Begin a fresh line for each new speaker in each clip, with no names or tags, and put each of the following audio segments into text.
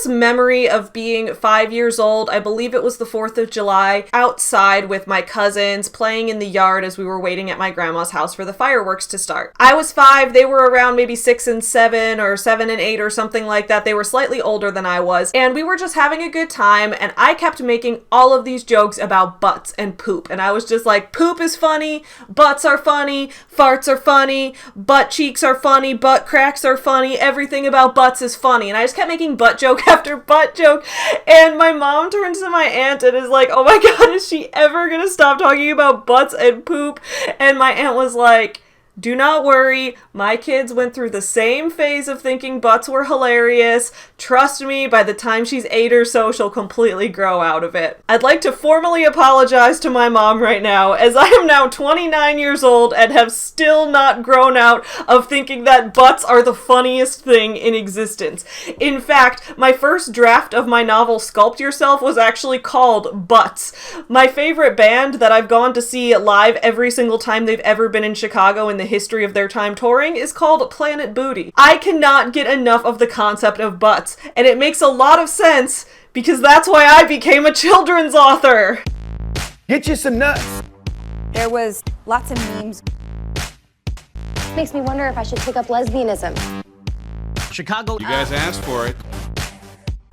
this memory of being 5 years old. I believe it was the 4th of July, outside with my cousins, playing in the yard as we were waiting at my grandma's house for the fireworks to start. I was 5, they were around maybe 6 and 7 or 7 and 8 or something like that. They were slightly older than I was, and we were just having a good time, and I kept making all of these jokes about butts and poop, and I was just like, poop is funny, butts are funny, farts are funny, butt cheeks are funny, butt cracks are funny, everything about butts is funny, and I just kept making butt joke after butt joke, and my mom turns to my aunt and is like, oh my god, is she ever gonna stop talking about butts and poop? And my aunt was like, do not worry, my kids went through the same phase of thinking butts were hilarious. Trust me, by the time she's 8 or so, she'll completely grow out of it. I'd like to formally apologize to my mom right now, as I am now 29 years old and have still not grown out of thinking that butts are the funniest thing in existence. In fact, my first draft of my novel Sculpt Yourself was actually called Butts. My favorite band that I've gone to see live every single time they've ever been in Chicago in the history of their time touring is called Planet Booty. I cannot get enough of the concept of butts, and it makes a lot of sense because that's why I became a children's author.
Get you some nuts.
There was lots of memes.
Makes me wonder if I should pick up lesbianism.
Chicago. You guys asked for it.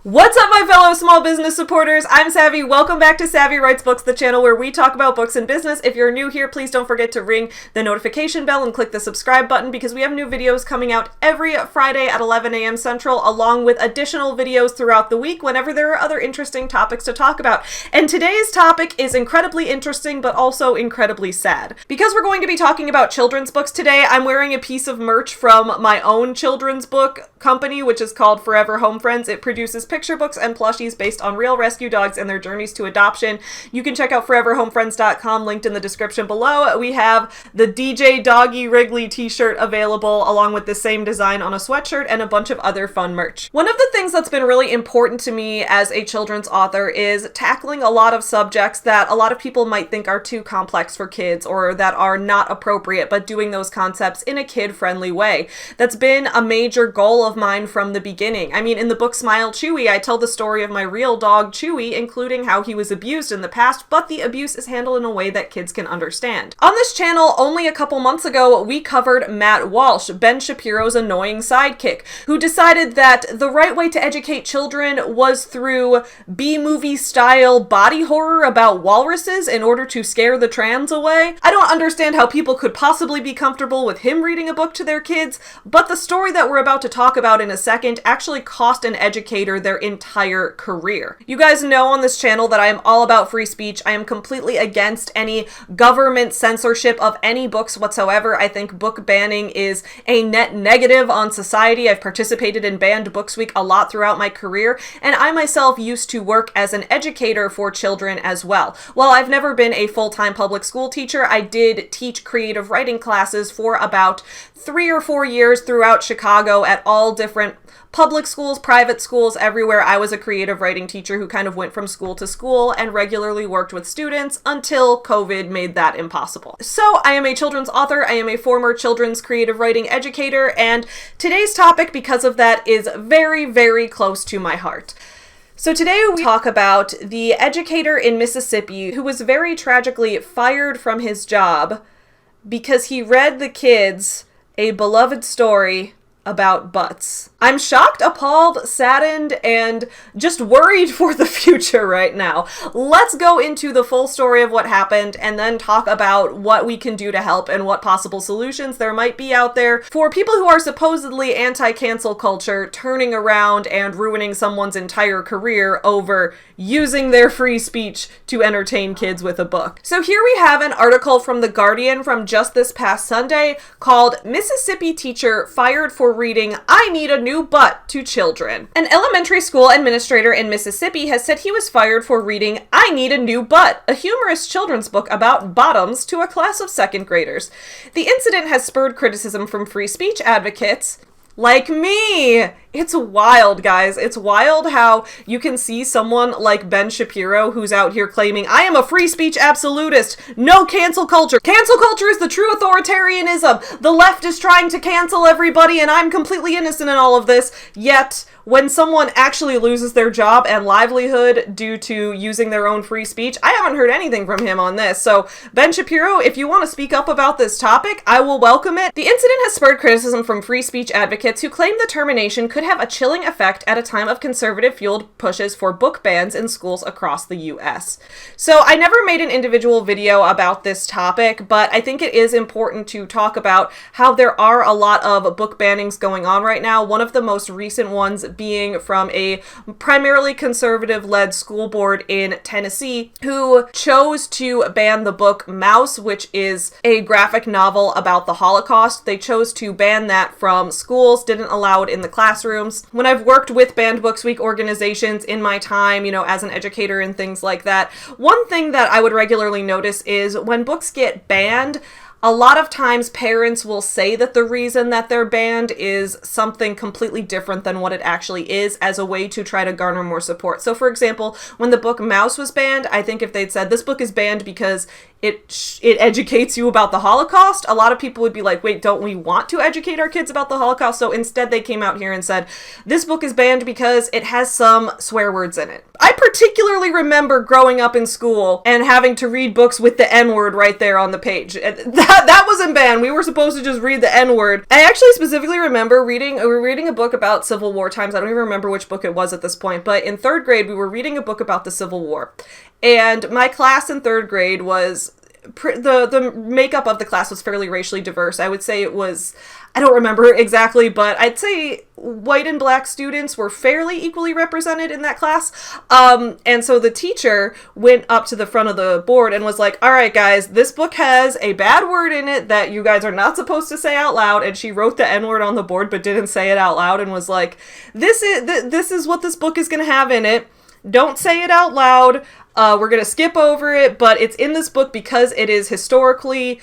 What's up, my fellow small business supporters? I'm Savvy. Welcome back to Savvy Writes Books, the channel where we talk about books and business. If you're new here, please don't forget to ring the notification bell and click the subscribe button because we have new videos coming out every Friday at 11 a.m. Central, along with additional videos throughout the week whenever there are other interesting topics to talk about. And today's topic is incredibly interesting, but also incredibly sad. Because we're going to be talking about children's books today, I'm wearing a piece of merch from my own children's book company, which is called Forever Home Friends. It produces picture books and plushies based on real rescue dogs and their journeys to adoption. You can check out foreverhomefriends.com, linked in the description below. We have the DJ Doggy Wrigley t-shirt available, along with the same design on a sweatshirt and a bunch of other fun merch. One of the things that's been really important to me as a children's author is tackling a lot of subjects that a lot of people might think are too complex for kids or that are not appropriate, but doing those concepts in a kid-friendly way. That's been a major goal of mine from the beginning. I mean, in the book Smile Chewy, I tell the story of my real dog Chewy, including how he was abused in the past, but the abuse is handled in a way that kids can understand. On this channel, only a couple months ago, we covered Matt Walsh, Ben Shapiro's annoying sidekick, who decided that the right way to educate children was through B-movie style body horror about walruses in order to scare the trans away. I don't understand how people could possibly be comfortable with him reading a book to their kids, but the story that we're about to talk about in a second actually cost an educator their entire career. You guys know on this channel that I am all about free speech. I am completely against any government censorship of any books whatsoever. I think book banning is a net negative on society. I've participated in Banned Books Week a lot throughout my career, and I myself used to work as an educator for children as well. While I've never been a full-time public school teacher, I did teach creative writing classes for about 3 or 4 years throughout Chicago at all different public schools, private schools, everywhere. I was a creative writing teacher who kind of went from school to school and regularly worked with students until COVID made that impossible. So I am a children's author, I am a former children's creative writing educator, and today's topic, because of that, is very, very close to my heart. So today we talk about the educator in Mississippi who was very tragically fired from his job because he read the kids a beloved story about butts. I'm shocked, appalled, saddened, and just worried for the future right now. Let's go into the full story of what happened and then talk about what we can do to help and what possible solutions there might be out there for people who are supposedly anti-cancel culture turning around and ruining someone's entire career over using their free speech to entertain kids with a book. So here we have an article from The Guardian from just this past Sunday called "Mississippi Teacher Fired for Reading I Need a New Butt to Children." An elementary school administrator in Mississippi has said he was fired for reading I Need a New Butt, a humorous children's book about bottoms, to a class of second graders. The incident has spurred criticism from free speech advocates like me. It's wild, guys. It's wild how you can see someone like Ben Shapiro who's out here claiming, I am a free speech absolutist. No cancel culture. Cancel culture is the true authoritarianism. The left is trying to cancel everybody and I'm completely innocent in all of this. Yet, when someone actually loses their job and livelihood due to using their own free speech, I haven't heard anything from him on this. So Ben Shapiro, if you want to speak up about this topic, I will welcome it. The incident has spurred criticism from free speech advocates who claim the termination could have a chilling effect at a time of conservative-fueled pushes for book bans in schools across the U.S. So I never made an individual video about this topic, but I think it is important to talk about how there are a lot of book bannings going on right now. One of the most recent ones being from a primarily conservative-led school board in Tennessee who chose to ban the book Mouse, which is a graphic novel about the Holocaust. They chose to ban that from schools, didn't allow it in the classrooms. When I've worked with Banned Books Week organizations in my time, as an educator and things like that, one thing that I would regularly notice is when books get banned, a lot of times parents will say that the reason that they're banned is something completely different than what it actually is as a way to try to garner more support. So for example, when the book Mouse was banned, I think if they'd said this book is banned because it educates you about the Holocaust, a lot of people would be like, wait, don't we want to educate our kids about the Holocaust? So instead they came out here and said, this book is banned because it has some swear words in it. I particularly remember growing up in school and having to read books with the N-word right there on the page. That wasn't banned. We were supposed to just read the N-word. I actually specifically remember reading a book about Civil War times. I don't even remember which book it was at this point, but in 3rd grade, we were reading a book about the Civil War. And my class in 3rd grade was, the makeup of the class was fairly racially diverse. I would say it was, I don't remember exactly, but I'd say white and black students were fairly equally represented in that class. And so the teacher went up to the front of the board and was like, all right, guys, this book has a bad word in it that you guys are not supposed to say out loud. And she wrote the N-word on the board, but didn't say it out loud and was like, this is what this book is going to have in it. Don't say it out loud. We're going to skip over it, but it's in this book because it is historically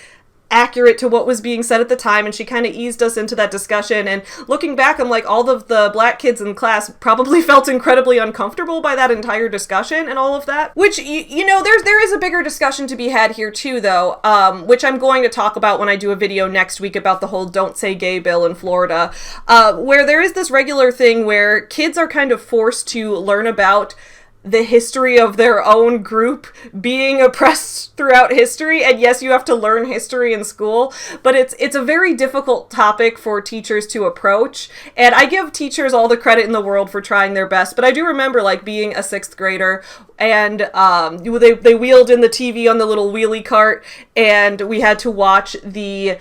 accurate to what was being said at the time, and she kind of eased us into that discussion. And looking back, I'm like, all of the black kids in class probably felt incredibly uncomfortable by that entire discussion and all of that, which, there is a bigger discussion to be had here too, though, which I'm going to talk about when I do a video next week about the whole Don't Say Gay bill in Florida, where there is this regular thing where kids are kind of forced to learn about the history of their own group being oppressed throughout history. And yes, you have to learn history in school, but it's a very difficult topic for teachers to approach. And I give teachers all the credit in the world for trying their best, but I do remember being a 6th grader and they wheeled in the TV on the little wheelie cart and we had to watch the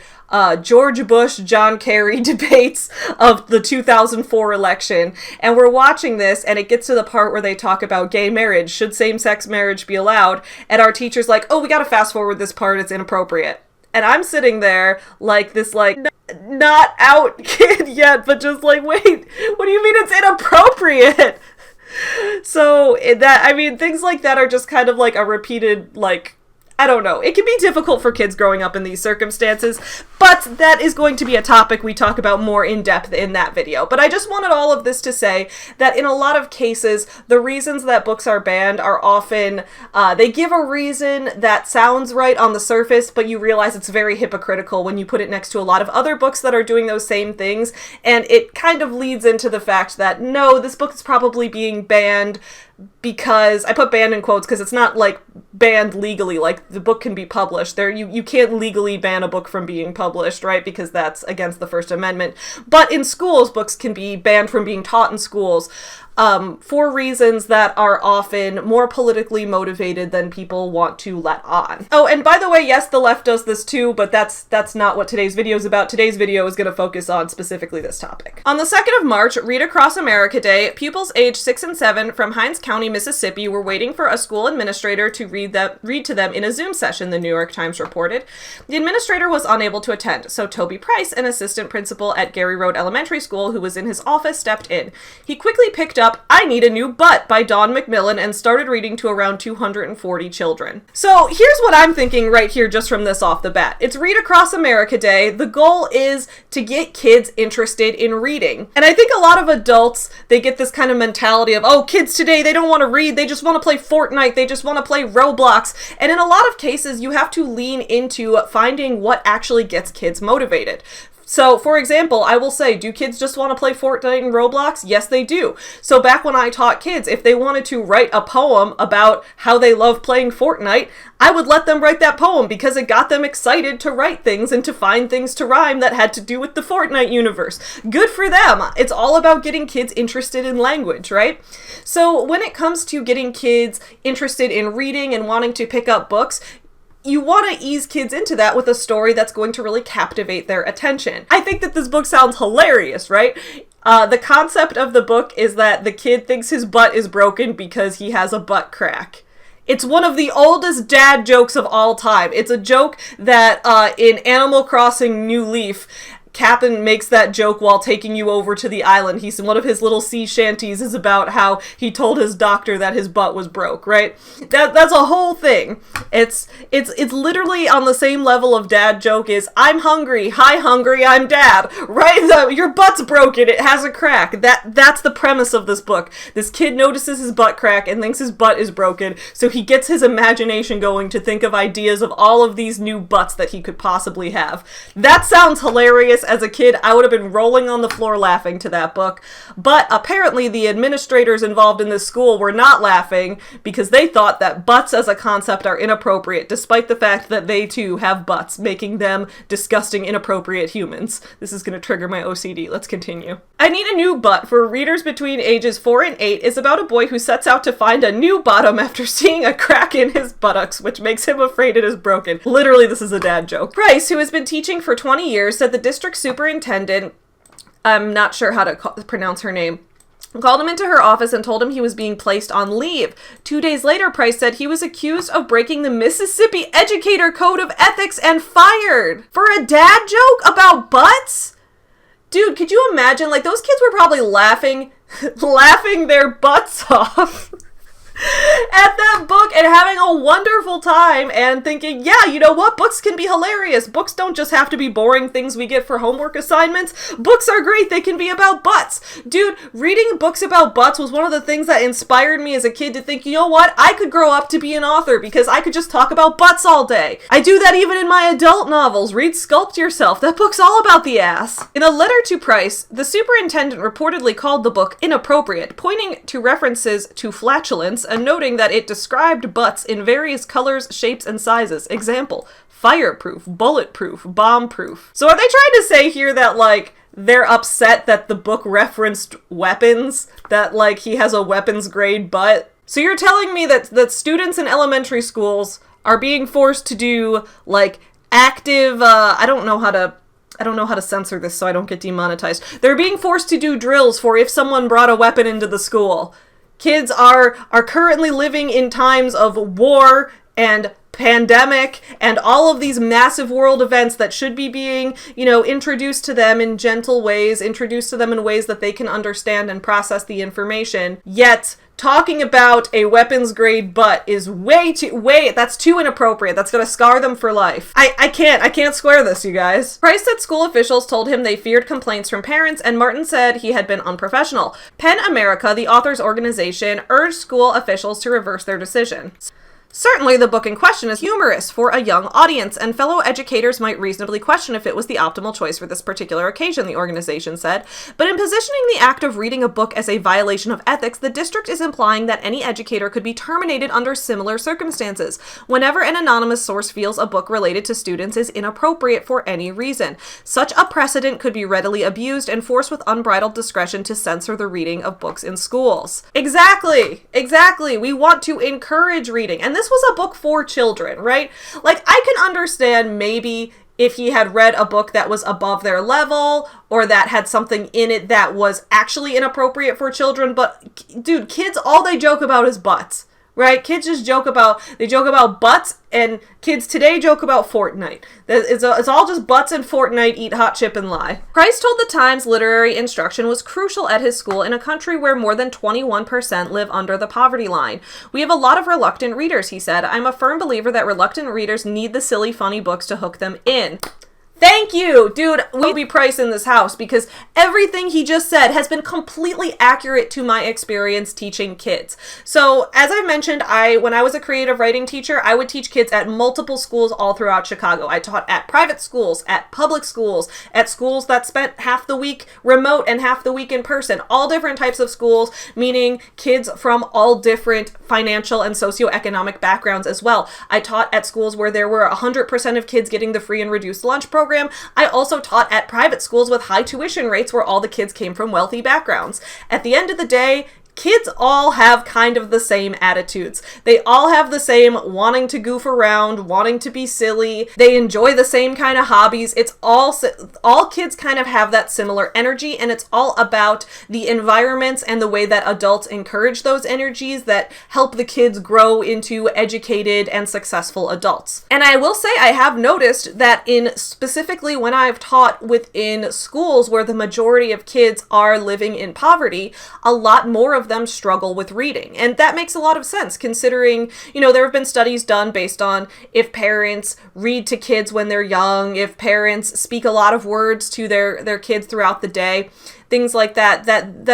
George Bush, John Kerry debates of the 2004 election. And we're watching this and it gets to the part where they talk about gay marriage. Should same-sex marriage be allowed? And our teacher's like, oh, we gotta fast forward this part. It's inappropriate. And I'm sitting there like this, not out kid yet, but just wait, what do you mean it's inappropriate? So things like that are just kind of a repeated, I don't know. It can be difficult for kids growing up in these circumstances, but that is going to be a topic we talk about more in depth in that video. But I just wanted all of this to say that in a lot of cases, the reasons that books are banned are often, they give a reason that sounds right on the surface, but you realize it's very hypocritical when you put it next to a lot of other books that are doing those same things. And it kind of leads into the fact that, no, this book is probably being banned because, I put banned in quotes because it's not banned legally, the book can be published. You can't legally ban a book from being published, right? Because that's against the First Amendment. But in schools, books can be banned from being taught in schools. For reasons that are often more politically motivated than people want to let on. Oh, and by the way, yes, the left does this too, but that's not what today's video is about. Today's video is going to focus on specifically this topic. On the 2nd of March, Read Across America Day, pupils aged 6 and 7 from Hinds County, Mississippi were waiting for a school administrator to read to them in a Zoom session, the New York Times reported. The administrator was unable to attend, so Toby Price, an assistant principal at Gary Road Elementary School who was in his office, stepped in. He quickly picked up I Need a New Butt by Don McMillan and started reading to around 240 children. So here's what I'm thinking right here just from this off the bat. It's Read Across America Day. The goal is to get kids interested in reading. And I think a lot of adults, they get this kind of mentality of, oh, kids today, they don't want to read. They just want to play Fortnite. They just want to play Roblox. And in a lot of cases, you have to lean into finding what actually gets kids motivated. So, for example, I will say, do kids just want to play Fortnite and Roblox? Yes, they do. So back when I taught kids, if they wanted to write a poem about how they love playing Fortnite, I would let them write that poem because it got them excited to write things and to find things to rhyme that had to do with the Fortnite universe. Good for them. It's all about getting kids interested in language, right? So when it comes to getting kids interested in reading and wanting to pick up books, you want to ease kids into that with a story that's going to really captivate their attention. I think that this book sounds hilarious, right? The concept of the book is that the kid thinks his butt is broken because he has a butt crack. It's one of the oldest dad jokes of all time. It's a joke that in Animal Crossing New Leaf, Captain makes that joke while taking you over to the island. One of his little sea shanties is about how he told his doctor that his butt was broke, right? That's a whole thing. It's literally on the same level of dad joke is, I'm hungry, hi hungry, I'm dad, right? Your butt's broken, it has a crack. That's the premise of this book. This kid notices his butt crack and thinks his butt is broken, so he gets his imagination going to think of ideas of all of these new butts that he could possibly have. That sounds hilarious. As a kid, I would have been rolling on the floor laughing to that book, but apparently the administrators involved in this school were not laughing because they thought that butts as a concept are inappropriate, despite the fact that they too have butts, making them disgusting, inappropriate humans. This is going to trigger my OCD. Let's continue. I Need a New Butt for readers between ages 4 and 8 is about a boy who sets out to find a new bottom after seeing a crack in his buttocks, which makes him afraid it is broken. Literally, this is a dad joke. Price, who has been teaching for 20 years, said the district superintendent, I'm not sure how to pronounce her name, called him into her office and told him he was being placed on leave. 2 days later, Price said he was accused of breaking the Mississippi Educator Code of Ethics and fired for a dad joke about butts? Dude, could you imagine? Like, those kids were probably laughing their butts off at that book and having a wonderful time and thinking, yeah, you know what? Books can be hilarious. Books don't just have to be boring things we get for homework assignments. Books are great. They can be about butts. Dude, reading books about butts was one of the things that inspired me as a kid to think, you know what? I could grow up to be an author because I could just talk about butts all day. I do that even in my adult novels. Read Sculpt Yourself. That book's all about the ass. In a letter to Price, the superintendent reportedly called the book inappropriate, pointing to references to flatulence and noting that it described butts in various colors, shapes, and sizes. Example, fireproof, bulletproof, bomb-proof. So are they trying to say here that, like, they're upset that the book referenced weapons? That, like, he has a weapons-grade butt? So you're telling me that students in elementary schools are being forced to do, like, active, I don't know how to censor this so I don't get demonetized. They're being forced to do drills for if someone brought a weapon into the school. Kids are currently living in times of war and pandemic and all of these massive world events that should be being, introduced to them in gentle ways, introduced to them in ways that they can understand and process the information. Yet, talking about a weapons grade butt is that's too inappropriate. That's gonna scar them for life. I can't square this, you guys. Price said school officials told him they feared complaints from parents, and Martin said he had been unprofessional. PEN America, the author's organization, urged school officials to reverse their decision. Certainly, the book in question is humorous for a young audience, and fellow educators might reasonably question if it was the optimal choice for this particular occasion, the organization said. But in positioning the act of reading a book as a violation of ethics, the district is implying that any educator could be terminated under similar circumstances, whenever an anonymous source feels a book related to students is inappropriate for any reason. Such a precedent could be readily abused and forced with unbridled discretion to censor the reading of books in schools. Exactly. We want to encourage reading. And this was a book for children, right? Like, I can understand maybe if he had read a book that was above their level or that had something in it that was actually inappropriate for children, but dude, kids, all they joke about is butts. Right? Kids just joke about butts, and kids today joke about Fortnite. It's all just butts and Fortnite, eat hot chip and lie. Price told the Times literary instruction was crucial at his school in a country where more than 21% live under the poverty line. We have a lot of reluctant readers, he said. I'm a firm believer that reluctant readers need the silly, funny books to hook them in. Thank you, dude. We'll be Price in this house because everything he just said has been completely accurate to my experience teaching kids. So, as I mentioned, when I was a creative writing teacher, I would teach kids at multiple schools all throughout Chicago. I taught at private schools, at public schools, at schools that spent half the week remote and half the week in person. All different types of schools, meaning kids from all different financial and socioeconomic backgrounds as well. I taught at schools where there were 100% of kids getting the free and reduced lunch program. I also taught at private schools with high tuition rates where all the kids came from wealthy backgrounds. At the end of the day, kids all have kind of the same attitudes. They all have the same wanting to goof around, wanting to be silly. They enjoy the same kind of hobbies. It's all kids kind of have that similar energy, and it's all about the environments and the way that adults encourage those energies that help the kids grow into educated and successful adults. And I will say I have noticed that specifically when I've taught within schools where the majority of kids are living in poverty, a lot more of them struggle with reading. And that makes a lot of sense considering, there have been studies done based on if parents read to kids when they're young, if parents speak a lot of words to their kids throughout the day, things like that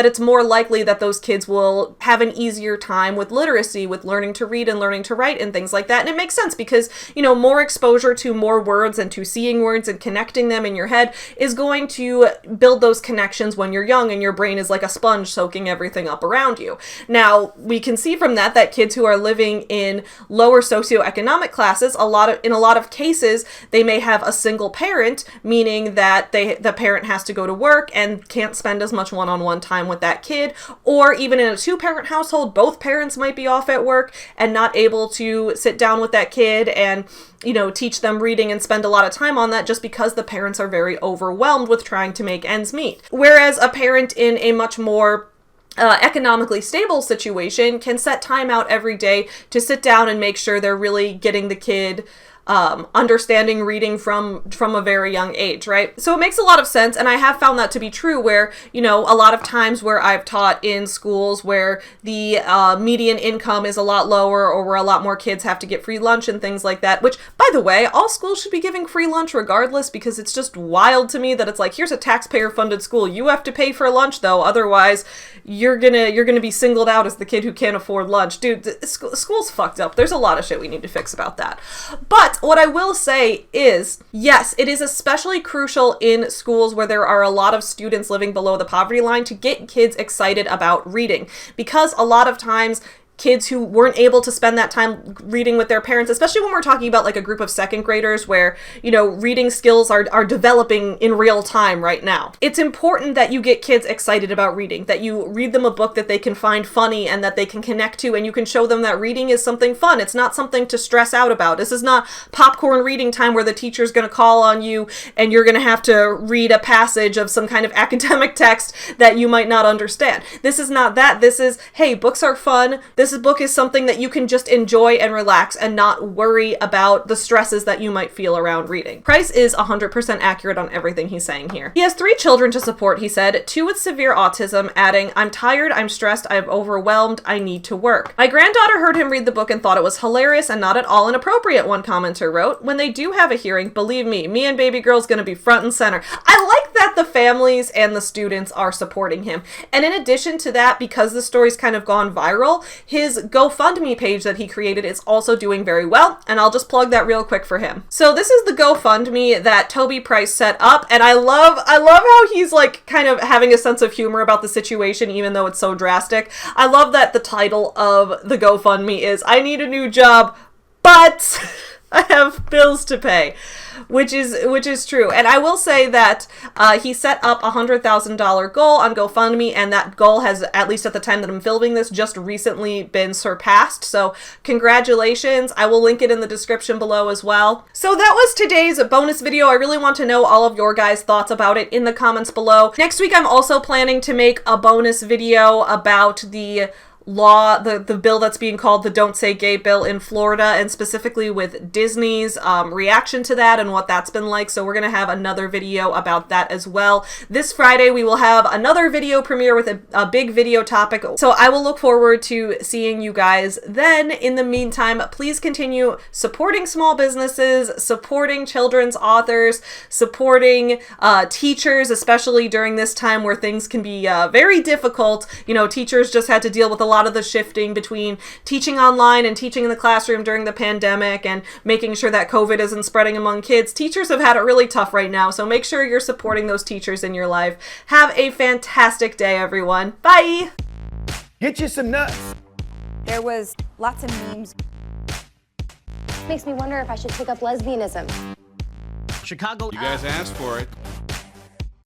it's more likely that those kids will have an easier time with literacy, with learning to read and learning to write and things like that. And it makes sense because, more exposure to more words and to seeing words and connecting them in your head is going to build those connections when you're young and your brain is like a sponge soaking everything up around you. Now, we can see from that kids who are living in lower socioeconomic classes, in a lot of cases, they may have a single parent, meaning that the parent has to go to work and can't spend as much one-on-one time with that kid, or even in a two-parent household, both parents might be off at work and not able to sit down with that kid and teach them reading and spend a lot of time on that just because the parents are very overwhelmed with trying to make ends meet. Whereas a parent in a much more economically stable situation can set time out every day to sit down and make sure they're really getting the kid understanding reading from a very young age, right? So it makes a lot of sense, and I have found that to be true where, a lot of times where I've taught in schools where the median income is a lot lower or where a lot more kids have to get free lunch and things like that, which, by the way, all schools should be giving free lunch regardless because it's just wild to me that it's like, here's a taxpayer-funded school. You have to pay for lunch, though, otherwise you're gonna be singled out as the kid who can't afford lunch. Dude, school's fucked up. There's a lot of shit we need to fix about that. But what I will say is, yes, it is especially crucial in schools where there are a lot of students living below the poverty line to get kids excited about reading, because a lot of times kids who weren't able to spend that time reading with their parents, especially when we're talking about like a group of second graders where, reading skills are developing in real time right now. It's important that you get kids excited about reading, that you read them a book that they can find funny and that they can connect to, and you can show them that reading is something fun. It's not something to stress out about. This is not popcorn reading time where the teacher's going to call on you and you're going to have to read a passage of some kind of academic text that you might not understand. This is not that. This is, hey, books are fun. This book is something that you can just enjoy and relax and not worry about the stresses that you might feel around reading. Price is 100% accurate on everything he's saying here. He has 3 children to support, he said, 2 with severe autism, adding, I'm tired, I'm stressed, I'm overwhelmed, I need to work. My granddaughter heard him read the book and thought it was hilarious and not at all inappropriate, one commenter wrote. When they do have a hearing, believe me and baby girl's gonna be front and center. I like that the families and the students are supporting him. And in addition to that, because the story's kind of gone viral, his GoFundMe page that he created is also doing very well, and I'll just plug that real quick for him. So this is the GoFundMe that Toby Price set up, and I love how he's like kind of having a sense of humor about the situation even though it's so drastic. I love that the title of the GoFundMe is I need a new job, but I have bills to pay, which is true. And I will say that he set up a $100,000 goal on GoFundMe, and that goal has, at least at the time that I'm filming this, just recently been surpassed. So congratulations. I will link it in the description below as well. So that was today's bonus video. I really want to know all of your guys' thoughts about it in the comments below. Next week, I'm also planning to make a bonus video about the law, the bill that's being called the Don't Say Gay bill in Florida, and specifically with Disney's reaction to that and what that's been like. So we're going to have another video about that as well. This Friday, we will have another video premiere with a big video topic. So I will look forward to seeing you guys then. In the meantime, please continue supporting small businesses, supporting children's authors, supporting teachers, especially during this time where things can be very difficult. You know, teachers just had to deal with a lot of the shifting between teaching online and teaching in the classroom during the pandemic and making sure that COVID isn't spreading among kids. Teachers have had it really tough right now, so make sure you're supporting those teachers in your life. Have a fantastic day, everyone. Bye!
Get you some nuts.
There was lots of memes.
Makes me wonder if I should take up lesbianism.
Chicago. You guys asked for it.